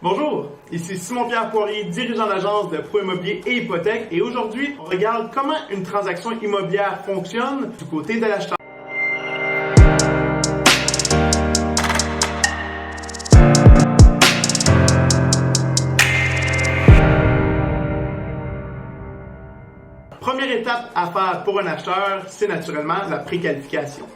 Bonjour, ici Simon-Pierre Poirier, dirigeant d'agence de Pro Immobilier et Hypothèque, et aujourd'hui, on regarde comment une transaction immobilière fonctionne du côté de l'acheteur. Première étape à faire pour un acheteur, c'est naturellement la préqualification.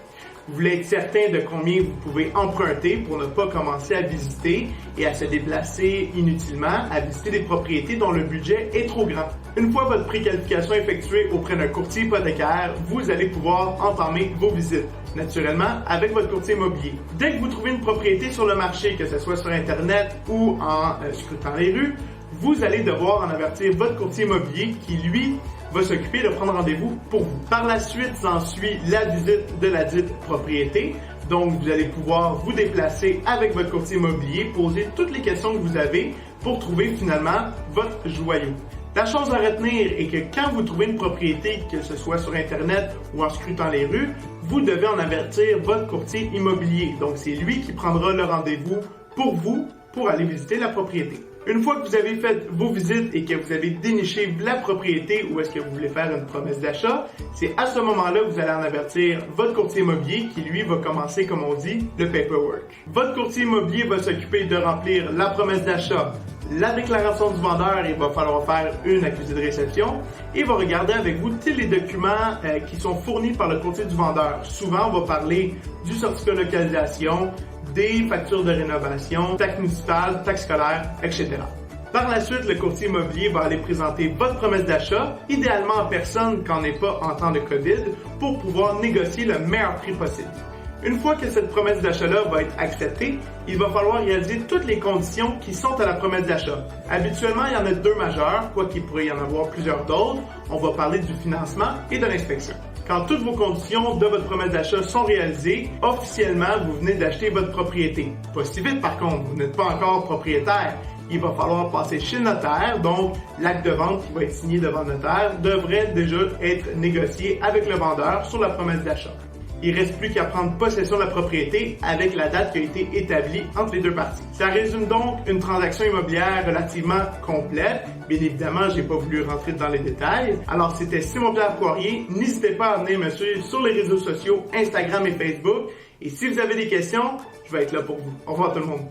Vous voulez être certain de combien vous pouvez emprunter pour ne pas commencer à visiter et à se déplacer inutilement, à visiter des propriétés dont le budget est trop grand. Une fois votre préqualification effectuée auprès d'un courtier hypothécaire, vous allez pouvoir entamer vos visites, naturellement avec votre courtier immobilier. Dès que vous trouvez une propriété sur le marché, que ce soit sur Internet ou en scrutant les rues, vous allez devoir en avertir votre courtier immobilier qui, lui, va s'occuper de prendre rendez-vous pour vous. Par la suite, s'ensuit la visite de la dite propriété. Donc, vous allez pouvoir vous déplacer avec votre courtier immobilier, poser toutes les questions que vous avez pour trouver finalement votre joyau. La chose à retenir est que quand vous trouvez une propriété, que ce soit sur Internet ou en scrutant les rues, vous devez en avertir votre courtier immobilier. Donc, c'est lui qui prendra le rendez-vous pour vous pour aller visiter la propriété. Une fois que vous avez fait vos visites et que vous avez déniché la propriété où est-ce que vous voulez faire une promesse d'achat, c'est à ce moment-là que vous allez en avertir votre courtier immobilier qui, lui, va commencer, comme on dit, le paperwork. Votre courtier immobilier va s'occuper de remplir la promesse d'achat, la déclaration du vendeur, il va falloir faire une accusé de réception et il va regarder avec vous tous les documents qui sont fournis par le courtier du vendeur. Souvent, on va parler du certificat de localisation, des factures de rénovation, taxes municipales, taxes scolaires, etc. Par la suite, le courtier immobilier va aller présenter votre promesse d'achat, idéalement en personne quand on n'est pas en temps de COVID, pour pouvoir négocier le meilleur prix possible. Une fois que cette promesse d'achat-là va être acceptée, il va falloir réaliser toutes les conditions qui sont à la promesse d'achat. Habituellement, il y en a deux majeures, quoiqu'il pourrait y en avoir plusieurs d'autres. On va parler du financement et de l'inspection. Quand toutes vos conditions de votre promesse d'achat sont réalisées, officiellement, vous venez d'acheter votre propriété. Pas si vite par contre, vous n'êtes pas encore propriétaire. Il va falloir passer chez le notaire, donc l'acte de vente qui va être signé devant le notaire devrait déjà être négocié avec le vendeur sur la promesse d'achat. Il ne reste plus qu'à prendre possession de la propriété avec la date qui a été établie entre les deux parties. Ça résume donc une transaction immobilière relativement complète. Bien évidemment, j'ai pas voulu rentrer dans les détails. Alors, c'était Simon-Pierre Poirier. N'hésitez pas à venir me suivre sur les réseaux sociaux, Instagram et Facebook. Et si vous avez des questions, je vais être là pour vous. Au revoir tout le monde.